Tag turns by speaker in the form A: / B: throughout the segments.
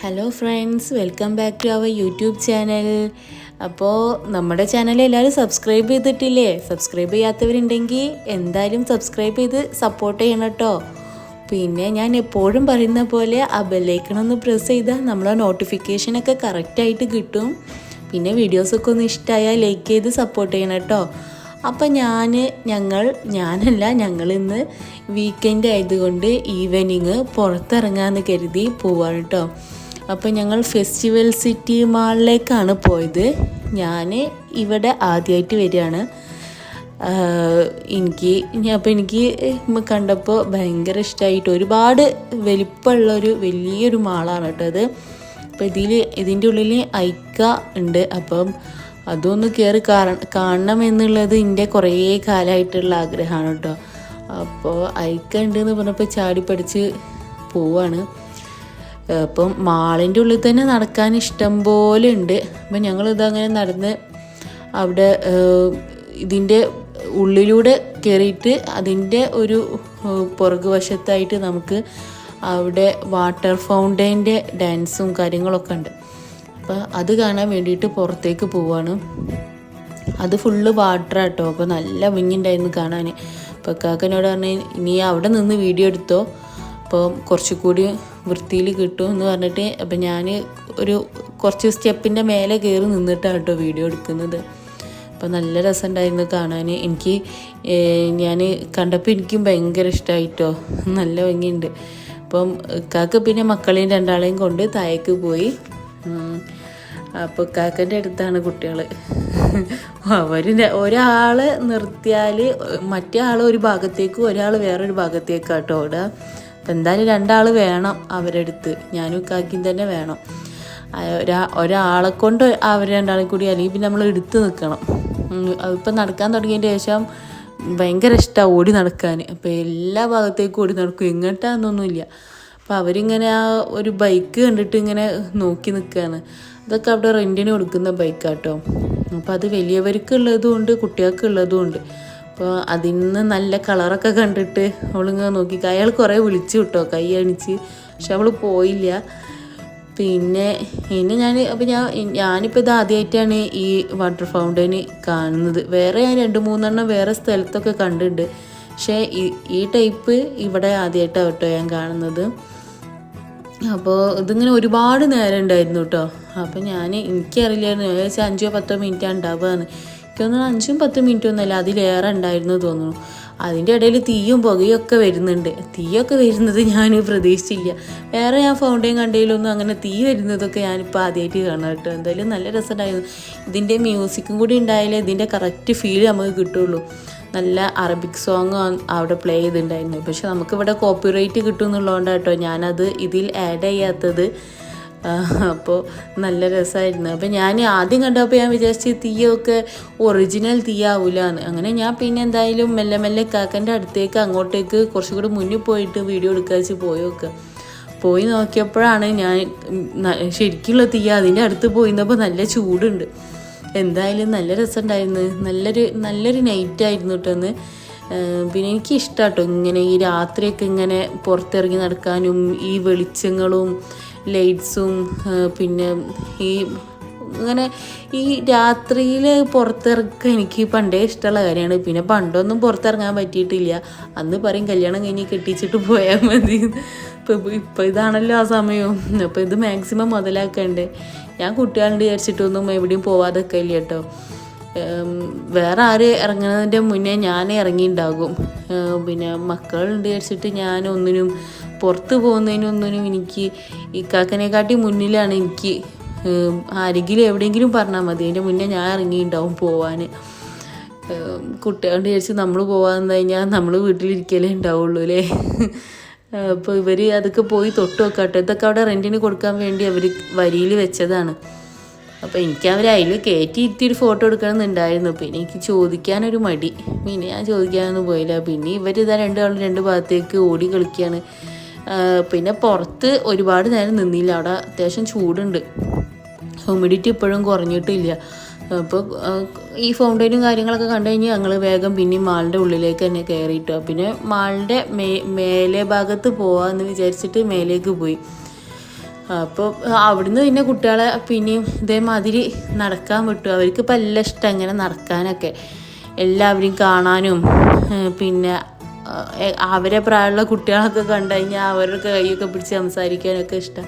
A: Hello friends, welcome back to our YouTube channel. അപ്പോൾ നമ്മുടെ channel എല്ലാവരും സബ്സ്ക്രൈബ് ചെയ്തിട്ടില്ലേ? സബ്സ്ക്രൈബ് ചെയ്യാത്തവരുണ്ടെങ്കിൽ എന്തായാലും സബ്സ്ക്രൈബ് ചെയ്ത് സപ്പോർട്ട് ചെയ്യണം കേട്ടോ. പിന്നെ ഞാൻ എപ്പോഴും പറയുന്ന പോലെ ആ ബെല്ലൈക്കൺ പ്രസ് ചെയ്താൽ നമ്മളെ നോട്ടിഫിക്കേഷനൊക്കെ കറക്റ്റായിട്ട് കിട്ടും. പിന്നെ വീഡിയോസൊക്കെ ഒന്ന് ഇഷ്ടമായാൽ ലൈക്ക് ചെയ്ത് സപ്പോർട്ട് ചെയ്യണം കേട്ടോ. അപ്പം ഞങ്ങളിന്ന് വീക്കെൻഡ് ആയതുകൊണ്ട് ഈവനിങ് പുറത്തിറങ്ങാമെന്ന് കരുതി പോവാണ് കേട്ടോ. അപ്പോൾ ഞങ്ങൾ ഫെസ്റ്റിവൽ സിറ്റി മാളിലേക്കാണ് പോയത്. ഞാൻ ഇവിടെ ആദ്യമായിട്ട് വരികയാണ്. എനിക്ക് കണ്ടപ്പോൾ ഭയങ്കര ഇഷ്ടമായിട്ട്, ഒരുപാട് വലിപ്പമുള്ളൊരു വലിയൊരു മാളാണ് കേട്ടോ അത്. അപ്പോൾ ഇതിൻ്റെ ഉള്ളിൽ ഐക്ക ഉണ്ട്. അപ്പം അതൊന്ന് കയറി കാണണം എന്നുള്ളത് എൻ്റെ കുറേ കാലമായിട്ടുള്ള ആഗ്രഹമാണ് കേട്ടോ. അപ്പോൾ ഐക്ക ഉണ്ടെന്ന് പറഞ്ഞപ്പോൾ ചാടി പഠിച്ച് പോവാണ്. അപ്പം മാളിൻ്റെ ഉള്ളിൽ തന്നെ നടക്കാൻ ഇഷ്ടം പോലെ ഉണ്ട്. അപ്പം ഞങ്ങളിതങ്ങനെ നടന്ന് അവിടെ ഇതിൻ്റെ ഉള്ളിലൂടെ കയറിയിട്ട് അതിൻ്റെ ഒരു പുറകു വശത്തായിട്ട് നമുക്ക് അവിടെ വാട്ടർ ഫൗണ്ടൈൻ്റെ ഡാൻസും കാര്യങ്ങളൊക്കെ ഉണ്ട്. അപ്പോൾ അത് കാണാൻ വേണ്ടിയിട്ട് പുറത്തേക്ക് പോവാണ്. അത് ഫുള്ള് വാട്ടർ ആട്ടോ. അപ്പോൾ നല്ല ഭംഗിയുണ്ടായിരുന്നു കാണാൻ. അപ്പോൾ കാക്കനോട് പറഞ്ഞ് ഇനി അവിടെ നിന്ന് വീഡിയോ എടുത്തോ, അപ്പോൾ കുറച്ചുകൂടി വൃത്തിയിൽ കിട്ടും എന്ന് പറഞ്ഞിട്ട് അപ്പം ഞാൻ കുറച്ച് സ്റ്റെപ്പിൻ്റെ മേലെ കയറി നിന്നിട്ടാണ് കേട്ടോ വീഡിയോ എടുക്കുന്നത്. അപ്പോൾ നല്ല രസമുണ്ടായിരുന്നു കാണാൻ. ഞാൻ കണ്ടപ്പോൾ എനിക്കും ഭയങ്കര ഇഷ്ടമായിട്ടോ, നല്ല ഭംഗിയുണ്ട്. അപ്പം കാക്ക പിന്നെ മക്കളെയും രണ്ടാളെയും കൊണ്ട് താഴേക്ക് പോയി. അപ്പോൾ കാക്കൻ്റെ അടുത്താണ് കുട്ടികൾ. ഒരാൾ നിർത്തിയാൽ മറ്റേ ആൾ ഒരു ഭാഗത്തേക്കും ഒരാൾ വേറൊരു ഭാഗത്തേക്കാട്ടോ ഓടുക. അപ്പം എന്തായാലും രണ്ടാൾ വേണം അവരുടെ അടുത്ത്, ഞാനും കാക്കിയും തന്നെ വേണം. ഒരാളെ കൊണ്ട് അവർ രണ്ടാളും കൂടി, അല്ലെങ്കിൽ പിന്നെ നമ്മൾ എടുത്ത് നിൽക്കണം. ഇപ്പം നടക്കാൻ തുടങ്ങിയതിൻ്റെ ശേഷം ഭയങ്കര ഇഷ്ടമാണ് ഓടി നടക്കാൻ. അപ്പോൾ എല്ലാ ഭാഗത്തേക്കും ഓടി നടക്കും, എങ്ങോട്ടാന്നൊന്നുമില്ല. അപ്പോൾ അവരിങ്ങനെ ആ ഒരു ബൈക്ക് കണ്ടിട്ട് ഇങ്ങനെ നോക്കി നിൽക്കുകയാണ്. അതൊക്കെ അവിടെ റെൻറ്റിന് കൊടുക്കുന്ന ബൈക്കാട്ടോ. അപ്പോൾ അത് വലിയവർക്കുള്ളതും ഉണ്ട് കുട്ടികൾക്കുള്ളതും ഉണ്ട്. അപ്പോൾ അതിന് നല്ല കളറൊക്കെ കണ്ടിട്ട് അവളിങ്ങനെ നോക്കി. അയാൾ കുറേ വിളിച്ചു കിട്ടോ, കൈ അണിച്ച്, പക്ഷെ അവൾ പോയില്ല. പിന്നെ ഞാനിപ്പോൾ ഇത് ആദ്യമായിട്ടാണ് ഈ വാട്ടർ ഫൗണ്ടൈന് കാണുന്നത്. വേറെ ഞാൻ 2-3 വേറെ സ്ഥലത്തൊക്കെ കണ്ടിട്ടുണ്ട്, പക്ഷേ ഈ ടൈപ്പ് ഇവിടെ ആദ്യമായിട്ടാണ് കേട്ടോ ഞാൻ കാണുന്നത്. അപ്പോൾ ഇതിങ്ങനെ ഒരുപാട് നേരം ഉണ്ടായിരുന്നു കേട്ടോ. അപ്പോൾ എനിക്കറിയില്ലായിരുന്നു, ഏകദേശം 5-10 മിനിറ്റാണ് ഉണ്ടാവുകയെന്ന്. എനിക്കൊന്നും 5-10 മിനിറ്റൊന്നുമല്ല, അതിലേറെ ഉണ്ടായിരുന്നു തോന്നുന്നു. അതിൻ്റെ ഇടയിൽ തീയും പുകയൊക്കെ വരുന്നുണ്ട്. തീയൊക്കെ വരുന്നത് ഞാൻ പ്രതീക്ഷിച്ചില്ല. വേറെ ഞാൻ ഫൗണ്ടൈൻ കണ്ടതിലൊന്നും അങ്ങനെ തീ വരുന്നതൊക്കെ ഞാനിപ്പോൾ ആദ്യമായിട്ട് കാണാം കേട്ടോ. എന്തായാലും നല്ല രസമുണ്ടായിരുന്നു. ഇതിൻ്റെ മ്യൂസിക്കും കൂടി ഉണ്ടായാലേ ഇതിൻ്റെ കറക്റ്റ് ഫീൽ നമുക്ക് കിട്ടുള്ളൂ. നല്ല അറബിക് സോങ് അവിടെ പ്ലേ ചെയ്തിട്ടുണ്ടായിരുന്നു. പക്ഷെ നമുക്കിവിടെ കോപ്പിറൈറ്റ് കിട്ടും എന്നുള്ളതുകൊണ്ടാണ് കേട്ടോ ഞാനത് ഇതിൽ ആഡ് ചെയ്യാത്തത്. അപ്പോൾ നല്ല രസമായിരുന്നു. അപ്പോൾ ഞാൻ ആദ്യം കണ്ടപ്പോൾ ഞാൻ വിചാരിച്ച് തീയൊക്കെ ഒറിജിനൽ തീയാവൂലെന്ന്. അങ്ങനെ ഞാൻ പിന്നെ എന്തായാലും മെല്ലെ മെല്ലെ കാക്കൻ്റെ അടുത്തേക്ക് അങ്ങോട്ടേക്ക് കുറച്ചുകൂടി മുന്നിൽ പോയിട്ട് വീഡിയോ എടുക്കാച്ച് പോയി നോക്കിയപ്പോഴാണ് ഞാൻ ശരിക്കുള്ള തീ അതിൻ്റെ അടുത്ത് പോയിരുന്നപ്പോൾ നല്ല ചൂടുണ്ട്. എന്തായാലും നല്ല രസമുണ്ടായിരുന്നു. നല്ലൊരു നൈറ്റായിരുന്നു കേട്ടോ അന്ന്. പിന്നെ എനിക്ക് ഇഷ്ടമാണ് കേട്ടോ ഇങ്ങനെ ഈ രാത്രിയൊക്കെ ഇങ്ങനെ പുറത്തിറങ്ങി നടക്കാനും ഈ വെളിച്ചങ്ങളും ലൈറ്റ്സും. പിന്നെ ഇങ്ങനെ ഈ രാത്രിയിൽ പുറത്തിറക്കാൻ എനിക്ക് പണ്ടേ ഇഷ്ടമുള്ള കാര്യമാണ്. പിന്നെ പണ്ടൊന്നും പുറത്തിറങ്ങാൻ പറ്റിയിട്ടില്ല. അന്ന് പറയും കല്യാണം കഴിഞ്ഞ് കെട്ടിച്ചിട്ട് പോയാൽ മതി. ഇപ്പോൾ ഇതാണല്ലോ ആ സമയവും. അപ്പോൾ ഇത് മാക്സിമം മുതലാക്കണ്ടേ. ഞാൻ കുട്ടികളുണ്ട് വിചാരിച്ചിട്ടൊന്നും എവിടെയും പോവാതൊക്കെ ഇല്ല കേട്ടോ. വേറെ ആര് ഇറങ്ങുന്നതിൻ്റെ മുന്നേ ഞാൻ ഇറങ്ങിയിട്ടുണ്ടാകും. പിന്നെ മക്കളുണ്ട് വിചാരിച്ചിട്ട് ഞാൻ ഒന്നിനും പുറത്ത് പോകുന്നതിനൊന്നിനും എനിക്ക് ഈ കാക്കനെക്കാട്ടി മുന്നിലാണ്. എനിക്ക് ആരെങ്കിലും എവിടെയെങ്കിലും പറഞ്ഞാൽ മതി, അതിൻ്റെ മുന്നേ ഞാൻ ഇറങ്ങിയിട്ടുണ്ടാവും പോവാൻ. കുട്ടികളുടെ വിചാരിച്ച് നമ്മൾ പോകാമെന്ന് കഴിഞ്ഞാൽ നമ്മൾ വീട്ടിലിരിക്കലേ ഉണ്ടാവുള്ളൂ അല്ലേ. അപ്പോൾ ഇവർ അതൊക്കെ പോയി തൊട്ട് വെക്കാട്ടെ. ഇതൊക്കെ അവിടെ റെൻറ്റിന് കൊടുക്കാൻ വേണ്ടി അവർ വരിയിൽ വെച്ചതാണ്. അപ്പോൾ എനിക്ക് അതിൽ കയറ്റി ഇരുത്തിയൊരു ഫോട്ടോ എടുക്കണമെന്നുണ്ടായിരുന്നു. പിന്നെ എനിക്ക് ചോദിക്കാനൊരു മടി, പിന്നെ ഞാൻ ചോദിക്കാനൊന്നും പോയില്ല. പിന്നെ ഇവരിതാ രണ്ടാളും രണ്ട് ഭാഗത്തേക്ക് ഓടി കളിക്കുകയാണ്. പിന്നെ പുറത്ത് ഒരുപാട് നേരം നിന്നില്ല, അവിടെ അത്യാവശ്യം ചൂടുണ്ട്. ഹ്യൂമിഡിറ്റി ഇപ്പോഴും കുറഞ്ഞിട്ടില്ല. അപ്പോൾ ഈ ഫൗണ്ടൈനും കാര്യങ്ങളൊക്കെ കണ്ടു കഴിഞ്ഞ് ഞങ്ങൾ വേഗം പിന്നെ മാളിൻ്റെ ഉള്ളിലേക്ക് തന്നെ കയറിയിട്ടോ. പിന്നെ മാളിൻ്റെ മേലെ ഭാഗത്ത് പോകാമെന്ന് വിചാരിച്ചിട്ട് മേലേക്ക് പോയി. അപ്പോൾ അവിടുന്ന് പിന്നെ കുട്ടികളെ പിന്നെയും ഇതേമാതിരി നടക്കാൻ വിട്ടു. അവർക്കിപ്പോൾ എല്ലാം ഇഷ്ടം ഇങ്ങനെ നടക്കാനൊക്കെ, എല്ലാവരെയും കാണാനും. പിന്നെ അവരെ പ്രായമുള്ള കുട്ടികളൊക്കെ കണ്ടു കഴിഞ്ഞാൽ അവരുടെ കൈയൊക്കെ പിടിച്ച് സംസാരിക്കാനൊക്കെ ഇഷ്ടം.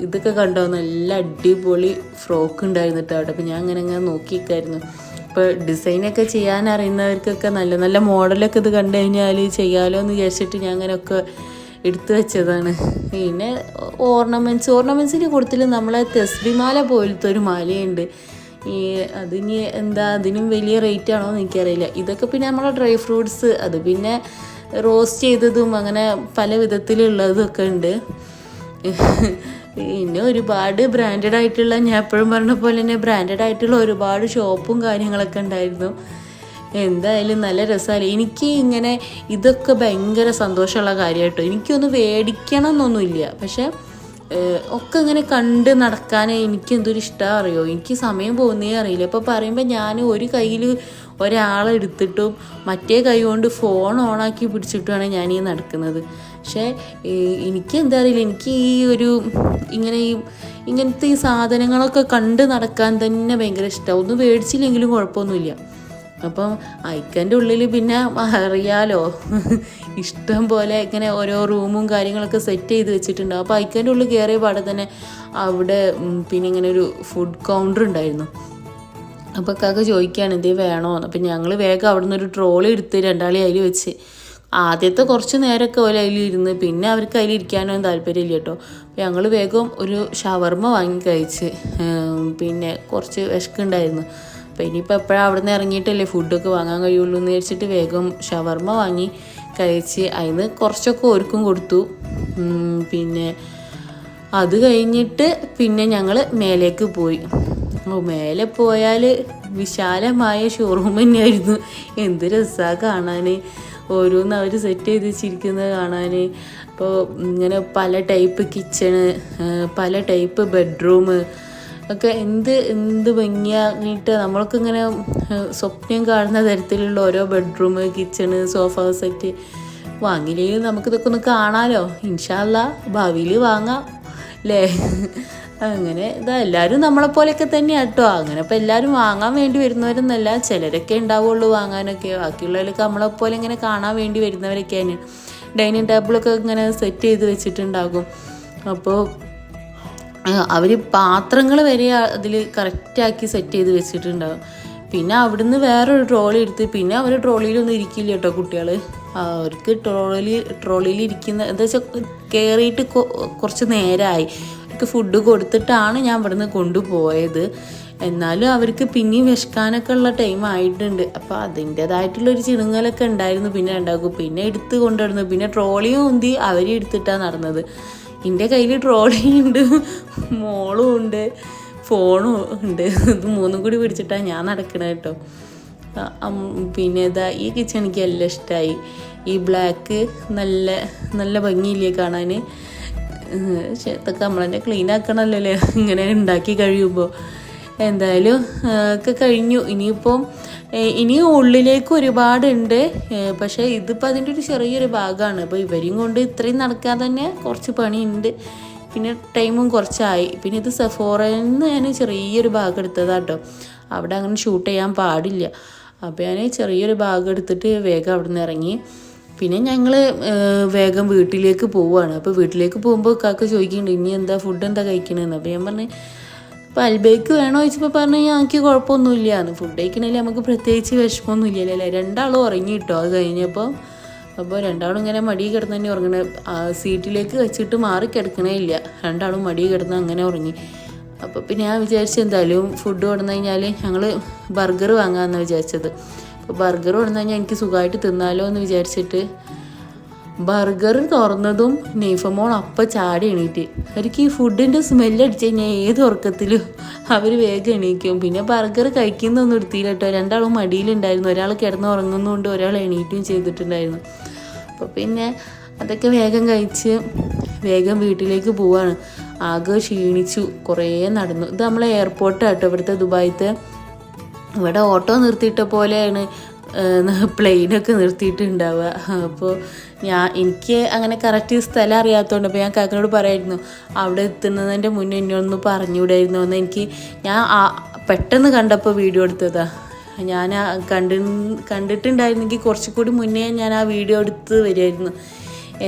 A: ഇതൊക്കെ കണ്ടോ, നല്ല അടിപൊളി ഫ്രോക്ക് ഉണ്ടായിരുന്നു കേട്ടോ അവിടെ. അപ്പോൾ ഞാൻ അങ്ങനെ നോക്കിയിരിക്കായിരുന്നു. ഇപ്പോൾ ഡിസൈനൊക്കെ ചെയ്യാൻ അറിയുന്നവർക്കൊക്കെ നല്ല നല്ല മോഡലൊക്കെ ഇത് കണ്ടു കഴിഞ്ഞാൽ ചെയ്യാമല്ലോ എന്ന് വിചാരിച്ചിട്ട് ഞാൻ അങ്ങനെയൊക്കെ എടുത്തു വെച്ചതാണ്. പിന്നെ ഓർണമെൻറ്റ്സിൻ്റെ കൂട്ടത്തിൽ നമ്മളെ തെസ്ബിമാല പോലത്തെ ഒരു മാലയുണ്ട്. അതിന് എന്താ, അതിനും വലിയ റേറ്റ് ആണോ എന്ന് എനിക്കറിയില്ല. ഇതൊക്കെ പിന്നെ നമ്മളെ ഡ്രൈ ഫ്രൂട്ട്സ്, അത് പിന്നെ റോസ്റ്റ് ചെയ്തതും അങ്ങനെ പല വിധത്തിലുള്ളതൊക്കെ ഉണ്ട്. പിന്നെ ഒരുപാട് ബ്രാൻഡഡ് ആയിട്ടുള്ള, ഞാൻ എപ്പോഴും പറഞ്ഞ പോലെ തന്നെ ബ്രാൻഡഡ് ആയിട്ടുള്ള ഒരുപാട് ഷോപ്പും കാര്യങ്ങളൊക്കെ ഉണ്ടായിരുന്നു. എന്തായാലും നല്ല രസമല്ലേ. എനിക്ക് ഇങ്ങനെ ഇതൊക്കെ ഭയങ്കര സന്തോഷമുള്ള കാര്യമായിട്ടോ. എനിക്കൊന്ന് മേടിക്കണം എന്നൊന്നുമില്ല, പക്ഷെ ഒക്കെ ഇങ്ങനെ കണ്ട് നടക്കാൻ എനിക്ക് എന്തൊരു ഇഷ്ടം അറിയോ. എനിക്ക് സമയം പോകുന്നേ അറിയില്ല. ഇപ്പോൾ പറയുമ്പോൾ ഞാൻ ഒരു കയ്യിൽ ഒരാളെടുത്തിട്ടും മറ്റേ കൈ കൊണ്ട് ഫോൺ ഓണാക്കി പിടിച്ചിട്ടുമാണ് ഞാൻ ഈ നടക്കുന്നത്. പക്ഷേ എനിക്ക് എന്താ അറിയില്ല, എനിക്ക് ഈ ഒരു ഇങ്ങനത്തെ ഈ സാധനങ്ങളൊക്കെ കണ്ട് നടക്കാൻ തന്നെ ഭയങ്കര ഇഷ്ടമാണ്. ഒന്നും മേടിച്ചില്ലെങ്കിലും കുഴപ്പമൊന്നുമില്ല. അപ്പം ഐക്കൻ്റെ ഉള്ളിൽ പിന്നെ അറിയാലോ, ഇഷ്ടം പോലെ ഇങ്ങനെ ഓരോ റൂമും കാര്യങ്ങളൊക്കെ സെറ്റ് ചെയ്ത് വെച്ചിട്ടുണ്ടാവും. അപ്പോൾ ഐക്കൻ്റെ ഉള്ളിൽ കയറിയ പാടെ തന്നെ അവിടെ പിന്നെ ഇങ്ങനെ ഒരു ഫുഡ് കൗണ്ടർ ഉണ്ടായിരുന്നു. അപ്പോൾ കാക്ക ചോദിക്കുകയാണ് ഇതേ വേണോ. അപ്പം ഞങ്ങൾ വേഗം അവിടെ നിന്ന് ഒരു ട്രോളി എടുത്ത് രണ്ടാളി അതിൽ വെച്ച്, ആദ്യത്തെ കുറച്ച് നേരമൊക്കെ ഓല അതിലിരുന്ന്, പിന്നെ അവർക്ക് അതിലിരിക്കാനൊന്നും താല്പര്യമില്ല കേട്ടോ. അപ്പോൾ ഞങ്ങൾ വേഗം ഒരു ഷവർമ്മ വാങ്ങി കഴിച്ച്. പിന്നെ കുറച്ച് വിശക്കുണ്ടായിരുന്നു. അപ്പോൾ ഇനിയിപ്പോൾ എപ്പോഴാണ് അവിടെ നിന്ന് ഇറങ്ങിയിട്ടല്ലേ ഫുഡൊക്കെ വാങ്ങാൻ കഴിയുള്ളൂ എന്ന് വിചാരിച്ചിട്ട് വേഗം ഷവർമ്മ വാങ്ങി കഴിച്ച്. അതിന് കുറച്ചൊക്കെ ഓർക്കും കൊടുത്തു. പിന്നെ അത് കഴിഞ്ഞിട്ട് പിന്നെ ഞങ്ങൾ മേലേക്ക് പോയി. മേലെ പോയാൽ വിശാലമായ ഷോറൂം തന്നെയായിരുന്നു. എന്ത് രസമാണ് കാണാൻ, ഓരോന്ന് അവർ സെറ്റ് ചെയ്ത് വെച്ചിരിക്കുന്നത് കാണാൻ. അപ്പോൾ ഇങ്ങനെ പല ടൈപ്പ് കിച്ചണ്, പല ടൈപ്പ് ബെഡ്റൂം ഒക്കെ എന്ത് ഭംഗിയായിട്ട് നമ്മൾക്കിങ്ങനെ സ്വപ്നം കാണുന്ന തരത്തിലുള്ള ഓരോ ബെഡ്റൂം, കിച്ചണ്, സോഫ സെറ്റ്. വാങ്ങിയില്ലെങ്കിൽ നമുക്കിതൊക്കെ ഒന്ന് കാണാമല്ലോ. ഇൻഷാ അല്ലാ ഭാവിയിൽ വാങ്ങാം അല്ലേ. അങ്ങനെ എല്ലാവരും നമ്മളെപ്പോലെയൊക്കെ തന്നെയാണ് കേട്ടോ. അങ്ങനെ ഇപ്പോൾ എല്ലാവരും വാങ്ങാൻ വേണ്ടി വരുന്നവരൊന്നല്ല, ചിലരൊക്കെ ഉണ്ടാവുള്ളൂ വാങ്ങാനൊക്കെ. ബാക്കിയുള്ളവരൊക്കെ നമ്മളെപ്പോലെ ഇങ്ങനെ കാണാൻ വേണ്ടി വരുന്നവരൊക്കെയാണ്. ഡൈനിങ് ടേബിളൊക്കെ ഇങ്ങനെ സെറ്റ് ചെയ്ത് വെച്ചിട്ടുണ്ടാകും. അപ്പോൾ അവർ പാത്രങ്ങൾ വരെ അതിൽ കറക്റ്റാക്കി സെറ്റ് ചെയ്ത് വെച്ചിട്ടുണ്ടാകും. പിന്നെ അവിടുന്ന് വേറൊരു ട്രോളി എടുത്ത്, പിന്നെ അവർ ട്രോളിയിലൊന്നും ഇരിക്കില്ല കേട്ടോ കുട്ടികൾ. അവർക്ക് ട്രോളിയിൽ ഇരിക്കുന്ന എന്താ വെച്ചാൽ കയറിയിട്ട് കുറച്ച് നേരമായി. അവർക്ക് ഫുഡ് കൊടുത്തിട്ടാണ് ഞാൻ ഇവിടുന്ന് കൊണ്ടുപോയത്. എന്നാലും അവർക്ക് പിന്നെയും വിശക്കാനൊക്കെ ഉള്ള ടൈം ആയിട്ടുണ്ട്. അപ്പോൾ അതിൻ്റേതായിട്ടുള്ളൊരു ചിണുങ്ങലൊക്കെ ഉണ്ടായിരുന്നു. പിന്നെ ഉണ്ടാക്കും, പിന്നെ എടുത്ത് കൊണ്ടുവരുന്നു. പിന്നെ ട്രോളിയും ഉന്തി അവർ എടുത്തിട്ടാണ് നടന്നത്. എൻ്റെ കയ്യിൽ ട്രോളിയുണ്ട്, മോളും ഉണ്ട്, ഫോണും ഉണ്ട്. ഇത് മൂന്നും കൂടി പിടിച്ചിട്ടാണ് ഞാൻ നടക്കണത് കേട്ടോ. പിന്നെ ഈ കിച്ചൺ എനിക്ക് എല്ലാം ഇഷ്ടമായി. ഈ ബ്ലാക്ക് നല്ല നല്ല ഭംഗിയില്ലേ കാണാൻ. പക്ഷേ ഇതൊക്കെ നമ്മളെന്നെ ക്ലീൻ ആക്കണമല്ലോ അല്ലേ ഇങ്ങനെ ഉണ്ടാക്കി കഴിയുമ്പോൾ. എന്തായാലും ഒക്കെ കഴിഞ്ഞു. ഇനിയും ഉള്ളിലേക്ക് ഒരുപാടുണ്ട്. പക്ഷേ ഇതിപ്പോൾ അതിൻ്റെ ഒരു ചെറിയൊരു ഭാഗമാണ്. അപ്പോൾ ഇവരെയും കൊണ്ട് ഇത്രയും നടക്കാൻ തന്നെ കുറച്ച് പണിയുണ്ട്. പിന്നെ ടൈമും കുറച്ചായി. പിന്നെ ഇത് സെഫോറയിൽ നിന്ന് ഞാൻ ചെറിയൊരു ഭാഗം എടുത്തതാണ് കേട്ടോ. അവിടെ അങ്ങനെ ഷൂട്ട് ചെയ്യാൻ പാടില്ല. അപ്പോൾ ഞാൻ ചെറിയൊരു ഭാഗം എടുത്തിട്ട് വേഗം അവിടെ നിന്ന് ഇറങ്ങി. പിന്നെ ഞങ്ങൾ വേഗം വീട്ടിലേക്ക് പോവുകയാണ്. അപ്പോൾ വീട്ടിലേക്ക് പോകുമ്പോൾ കാക്ക ചോദിക്കുന്നുണ്ട് ഇനി എന്താ ഫുഡ് എന്താ കഴിക്കണമെന്ന്. അപ്പോൾ ഞാൻ പറഞ്ഞു അപ്പോൾ അൽബേക്ക് വേണോ ചോദിച്ചപ്പോൾ പറഞ്ഞു ഞങ്ങൾക്ക് കുഴപ്പമൊന്നുമില്ല, ഫുഡ് കഴിക്കണമെങ്കിൽ നമുക്ക് പ്രത്യേകിച്ച് വിഷമമൊന്നുമില്ലല്ലോ അല്ലേ. രണ്ടാളും ഉറങ്ങി കിട്ടോ അത് കഴിഞ്ഞപ്പോൾ. അപ്പോൾ രണ്ടാളും ഇങ്ങനെ മടി കിടന്ന് തന്നെ ഉറങ്ങണേ, സീറ്റിലേക്ക് വെച്ചിട്ട് മാറി കിടക്കണേ ഇല്ല. രണ്ടാളും മടി കിടന്ന് അങ്ങനെ ഉറങ്ങി. അപ്പോൾ പിന്നെ ഞാൻ വിചാരിച്ചു എന്തായാലും ഫുഡ് കൊണ്ടു കഴിഞ്ഞാൽ ഞങ്ങൾ ബർഗർ വാങ്ങാമെന്നാണ് വിചാരിച്ചത്. അപ്പോൾ ബർഗർ കൊണ്ടു കഴിഞ്ഞാൽ എനിക്ക് സുഖമായിട്ട് തിന്നാലോ എന്ന് വിചാരിച്ചിട്ട് ബർഗർ തുറന്നതും നെയ്ഫമോൾ അപ്പം ചാടി എണീറ്റ്. അവർക്ക് ഈ ഫുഡിൻ്റെ സ്മെല്ലടിച്ച് കഴിഞ്ഞാൽ ഏത് ഉറക്കത്തിലും അവർ വേഗം എണീക്കും. പിന്നെ ബർഗർ കഴിക്കുന്നൊന്നും എടുത്തില്ല കേട്ടോ. രണ്ടാളും മടിയിലുണ്ടായിരുന്നു. ഒരാൾ കിടന്ന് ഉറങ്ങുന്നതുകൊണ്ട് ഒരാൾ എണീറ്റും ചെയ്തിട്ടുണ്ടായിരുന്നു. അപ്പോൾ പിന്നെ അതൊക്കെ വേഗം കഴിച്ച് വേഗം വീട്ടിലേക്ക് പോവാണ്. ആകെ ക്ഷീണിച്ചു, കുറേ നടന്നു. ഇത് നമ്മളെ എയർപോർട്ടാണ് കേട്ടോ, ഇവിടുത്തെ ദുബായിത്തെ. ഇവിടെ ഓട്ടോ നിർത്തിയിട്ട പോലെയാണ് പ്ലെയിനൊക്കെ നിർത്തിയിട്ടുണ്ടാവുക. അപ്പോൾ എനിക്ക് അങ്ങനെ കറക്റ്റ് സ്ഥലം അറിയാത്തതുകൊണ്ട് അപ്പോൾ ഞാൻ കാക്കനോട് പറയായിരുന്നു അവിടെ എത്തുന്നതിൻ്റെ മുന്നേ എന്നൊന്ന് പറഞ്ഞുകൂടായിരുന്നു എന്ന്. ഞാൻ പെട്ടെന്ന് കണ്ടപ്പോൾ വീഡിയോ എടുത്തതാണ്. ഞാൻ കണ്ടിട്ടുണ്ടായിരുന്നെങ്കിൽ കുറച്ചുകൂടി മുന്നേ ഞാൻ ആ വീഡിയോ എടുത്ത് വരുമായിരുന്നു.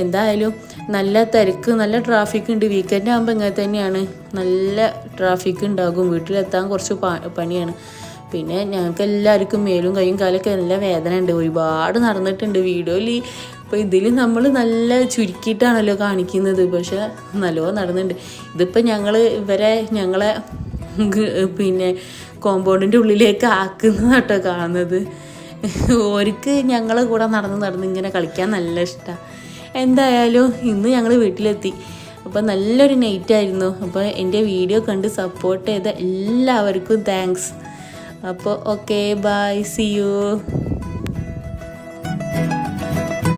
A: എന്തായാലും നല്ല തിരക്ക്, നല്ല ട്രാഫിക് ഉണ്ട്. വീക്കെൻഡ് ആകുമ്പോൾ ഇങ്ങനെ തന്നെയാണ്, നല്ല ട്രാഫിക് ഉണ്ടാകും. വീട്ടിലെത്താൻ കുറച്ച് പണിയാണ്. പിന്നെ ഞങ്ങൾക്ക് എല്ലാവർക്കും മേലും കൈയും കാലൊക്കെ നല്ല വേദന ഉണ്ട്. ഒരുപാട് നടന്നിട്ടുണ്ട് വീഡിയോയിൽ. ഇപ്പോൾ ഇതിൽ നമ്മൾ നല്ല ചുരുക്കിയിട്ടാണല്ലോ കാണിക്കുന്നത്, പക്ഷെ നല്ലോണം നടന്നിട്ടുണ്ട്. ഇതിപ്പോൾ ഞങ്ങളെ പിന്നെ കോമ്പൗണ്ടിൻ്റെ ഉള്ളിലേക്ക് ആക്കുന്നതാട്ടോ കാണുന്നത്. ഓർക്ക് ഞങ്ങളെ കൂടെ നടന്ന് ഇങ്ങനെ കളിക്കാൻ നല്ല ഇഷ്ടമാണ്. എന്തായാലും ഇന്ന് ഞങ്ങൾ വീട്ടിലെത്തി. അപ്പോൾ നല്ലൊരു നൈറ്റായിരുന്നു. അപ്പോൾ എൻ്റെ വീഡിയോ കണ്ട് സപ്പോർട്ട് ചെയ്ത എല്ലാവർക്കും താങ്ക്സ്. അപ്പോൾ ഓക്കെ, ബൈ, സീ യു.